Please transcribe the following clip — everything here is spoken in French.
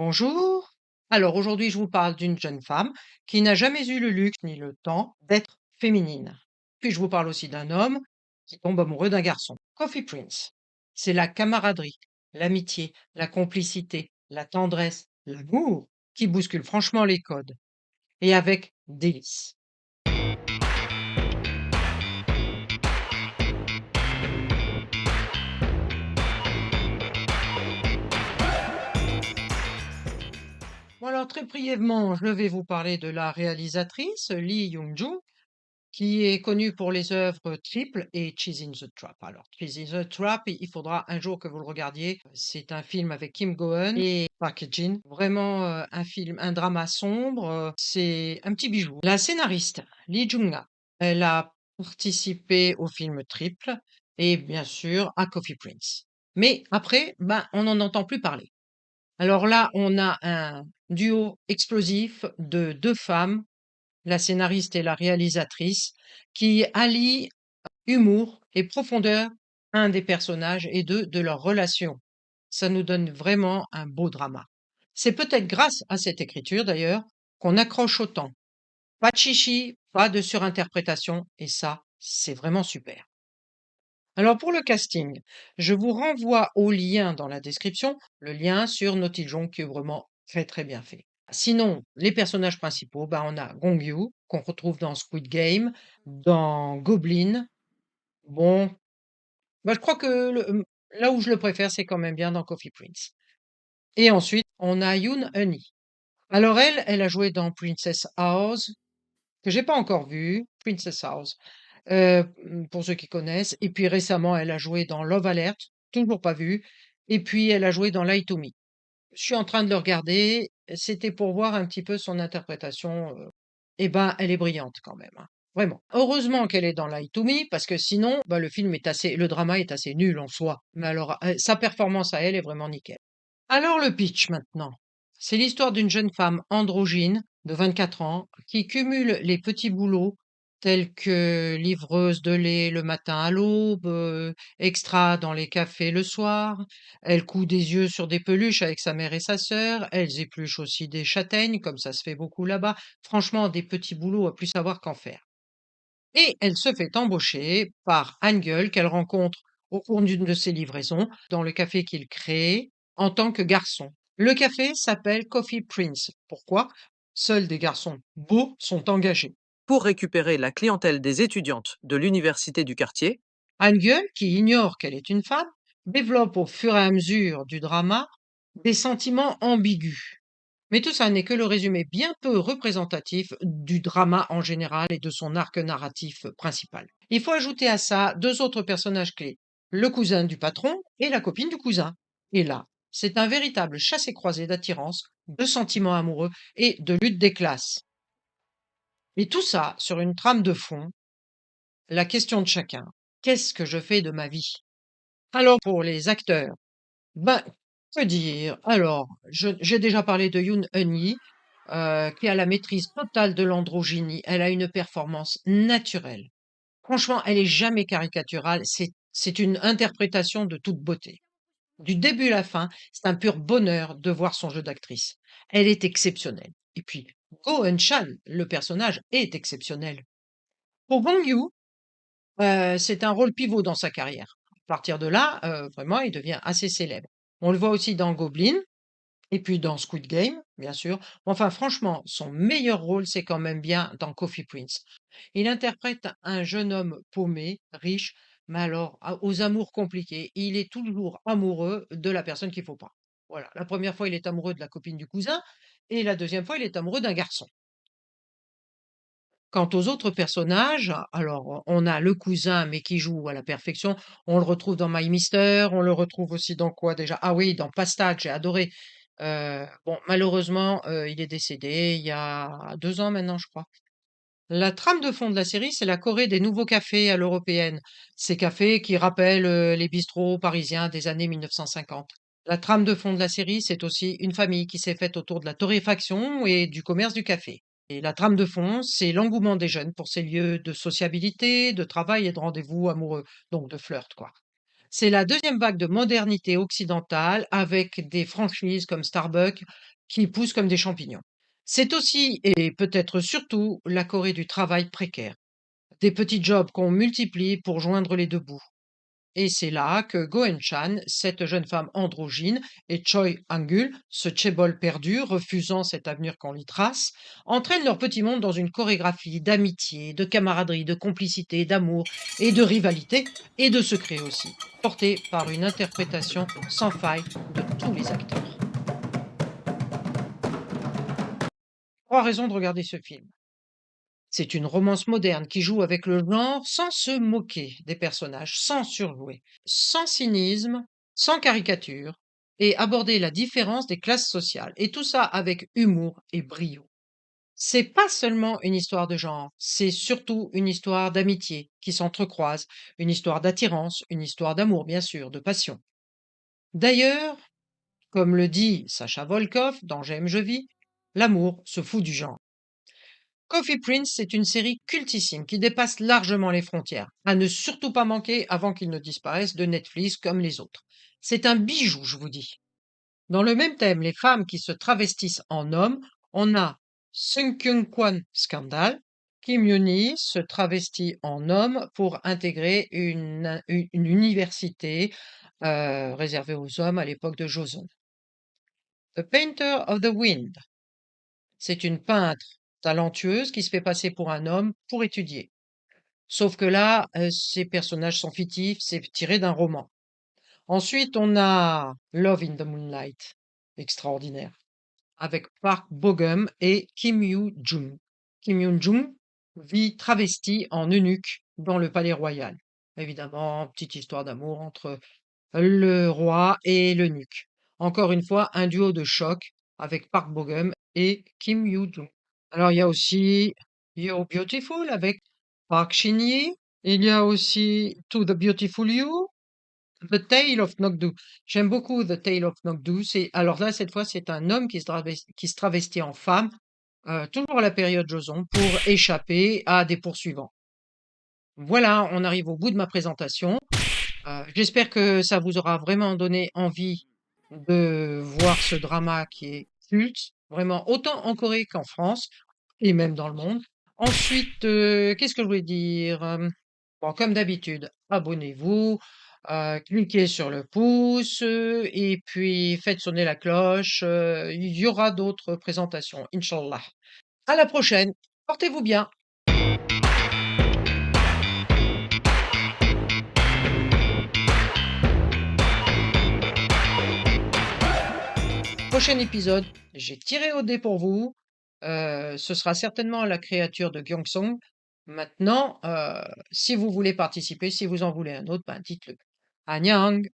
Bonjour. Alors aujourd'hui, je vous parle d'une jeune femme qui n'a jamais eu le luxe ni le temps d'être féminine. Puis je vous parle aussi d'un homme qui tombe amoureux d'un garçon. Coffee Prince. C'est la camaraderie, l'amitié, la complicité, la tendresse, l'amour qui bouscule franchement les codes. Et avec délice. Bon alors très brièvement, je vais vous parler de la réalisatrice Lee Young-joo qui est connu pour les œuvres Triple et Cheese in the Trap. Alors, Cheese in the Trap, il faudra un jour que vous le regardiez. C'est un film avec Kim Goen et Park Jin. Vraiment un film, un drama sombre. C'est un petit bijou. La scénariste, Lee Jung-ah, elle a participé au film Triple et bien sûr à Coffee Prince. Mais après, ben, on n'en entend plus parler. Alors là, on a un duo explosif de deux femmes, la scénariste et la réalisatrice, qui allient humour et profondeur, un des personnages et deux de leur relation. Ça nous donne vraiment un beau drama. C'est peut-être grâce à cette écriture d'ailleurs qu'on accroche autant. Pas de chichi, pas de surinterprétation, et ça, c'est vraiment super. Alors pour le casting, je vous renvoie au lien dans la description, le lien sur Notijon qui est vraiment très très bien fait. Sinon, les personnages principaux, bah, on a Gong Yu, qu'on retrouve dans Squid Game, dans Goblin. Bon, bah, je crois que là où je le préfère, c'est quand même bien dans Coffee Prince. Et ensuite, on a Yoon Eun-hee. Alors elle a joué dans Princess House, que j'ai pas encore vu, Princess House. Pour ceux qui connaissent et puis récemment, elle a joué dans Love Alert, toujours pas vu et puis elle a joué dans Lie to Me. Je suis en train de le regarder, c'était pour voir un petit peu son interprétation, et ben, elle est brillante quand même, hein, vraiment. Heureusement qu'elle est dans Lie to Me parce que sinon, bah, le drama est assez nul en soi, mais alors, sa performance à elle est vraiment nickel. Alors le pitch maintenant. C'est l'histoire d'une jeune femme androgyne de 24 ans qui cumule les petits boulots tels que livreuse de lait le matin à l'aube, extra dans les cafés le soir. Elle coud des yeux sur des peluches avec sa mère et sa sœur. Elles épluchent aussi des châtaignes, comme ça se fait beaucoup là-bas. Franchement, des petits boulots à plus savoir qu'en faire. Et elle se fait embaucher par Hangul qu'elle rencontre au cours d'une de ses livraisons dans le café qu'il crée en tant que garçon. Le café s'appelle Coffee Prince. Pourquoi? Seuls des garçons beaux sont engagés. Pour récupérer la clientèle des étudiantes de l'université du quartier. Hangul, qui ignore qu'elle est une femme, développe au fur et à mesure du drama des sentiments ambigus. Mais tout ça n'est que le résumé bien peu représentatif du drama en général et de son arc narratif principal. Il faut ajouter à ça deux autres personnages clés, le cousin du patron et la copine du cousin. Et là, c'est un véritable chassé-croisé d'attirance, de sentiments amoureux et de lutte des classes. Et tout ça sur une trame de fond, la question de chacun. Qu'est-ce que je fais de ma vie? Alors pour les acteurs, ben, que dire? Alors, j'ai déjà parlé de Yoon Eun-hee, qui a la maîtrise totale de l'androgynie. Elle a une performance naturelle. Franchement, elle est jamais caricaturale, c'est une interprétation de toute beauté. Du début à la fin, c'est un pur bonheur de voir son jeu d'actrice. Elle est exceptionnelle. Et puis, Go Eun-chan, le personnage, est exceptionnel. Pour Bong Joon, c'est un rôle pivot dans sa carrière. À partir de là, vraiment, il devient assez célèbre. On le voit aussi dans Goblin et puis dans Squid Game, bien sûr. Enfin, franchement, son meilleur rôle, c'est quand même bien dans Coffee Prince. Il interprète un jeune homme paumé, riche, mais alors aux amours compliqués. Il est toujours amoureux de la personne qu'il faut pas. Voilà. La première fois, il est amoureux de la copine du cousin et la deuxième fois, il est amoureux d'un garçon. Quant aux autres personnages, alors on a le cousin, mais qui joue à la perfection. On le retrouve dans My Mister, on le retrouve aussi dans quoi déjà? Ah oui, dans Pastad, j'ai adoré. Bon, malheureusement, il est décédé il y a 2 ans maintenant, je crois. La trame de fond de la série, c'est la Corée des nouveaux cafés à l'européenne. Ces cafés qui rappellent les bistrots parisiens des années 1950. La trame de fond de la série, c'est aussi une famille qui s'est faite autour de la torréfaction et du commerce du café. Et la trame de fond, c'est l'engouement des jeunes pour ces lieux de sociabilité, de travail et de rendez-vous amoureux, donc de flirt, quoi. C'est la deuxième vague de modernité occidentale avec des franchises comme Starbucks qui poussent comme des champignons. C'est aussi, et peut-être surtout, la Corée du travail précaire. Des petits jobs qu'on multiplie pour joindre les deux bouts. Et c'est là que Goen-chan, cette jeune femme androgyne, et Choi Hangul, ce chaebol perdu, refusant cet avenir qu'on lui trace, entraînent leur petit monde dans une chorégraphie d'amitié, de camaraderie, de complicité, d'amour et de rivalité, et de secret aussi, portée par une interprétation sans faille de tous les acteurs. Trois raisons de regarder ce film. C'est une romance moderne qui joue avec le genre sans se moquer des personnages, sans surjouer, sans cynisme, sans caricature, et aborder la différence des classes sociales. Et tout ça avec humour et brio. C'est pas seulement une histoire de genre, c'est surtout une histoire d'amitié qui s'entrecroise, une histoire d'attirance, une histoire d'amour, bien sûr, de passion. D'ailleurs, comme le dit Sacha Volkov dans J'aime, je vis, l'amour se fout du genre. Coffee Prince est une série cultissime qui dépasse largement les frontières, à ne surtout pas manquer avant qu'il ne disparaisse de Netflix comme les autres. C'est un bijou, je vous dis. Dans le même thème, les femmes qui se travestissent en hommes, on a Sung Kyung Kwan Scandal. Kim Yoon-hee se travestit en homme pour intégrer une université réservée aux hommes à l'époque de Joseon. The Painter of the Wind. C'est une peintre talentueuse qui se fait passer pour un homme pour étudier. Sauf que là, ces personnages sont fictifs, c'est tiré d'un roman. Ensuite, on a Love in the Moonlight, extraordinaire, avec Park Bo-gum et Kim Yoo-jung. Kim Yoo-jung vit travesti en eunuque dans le palais royal. Évidemment, petite histoire d'amour entre le roi et l'eunuque. Encore une fois, un duo de choc avec Park Bo-gum et Kim Yoo-jung. Alors, il y a aussi You're Beautiful avec Park Shin-hye. Il y a aussi To the Beautiful You, The Tale of Nokdu. J'aime beaucoup The Tale of Nokdu. Alors là, cette fois, c'est un homme qui se travestit en femme, toujours à la période Joseon, pour échapper à des poursuivants. Voilà, on arrive au bout de ma présentation. J'espère que ça vous aura vraiment donné envie de voir ce drama qui est culte, vraiment autant en Corée qu'en France et même dans le monde. Ensuite, qu'est-ce que je voulais dire? Bon, comme d'habitude, abonnez-vous, cliquez sur le pouce, et puis faites sonner la cloche. Il y aura d'autres présentations, Inch'Allah. À la prochaine. Portez-vous bien. Prochain épisode, j'ai tiré au dé pour vous. Ce sera certainement la créature de Gyeongsong. Maintenant, si vous voulez participer, si vous en voulez un autre, ben dites-le. Annyeong!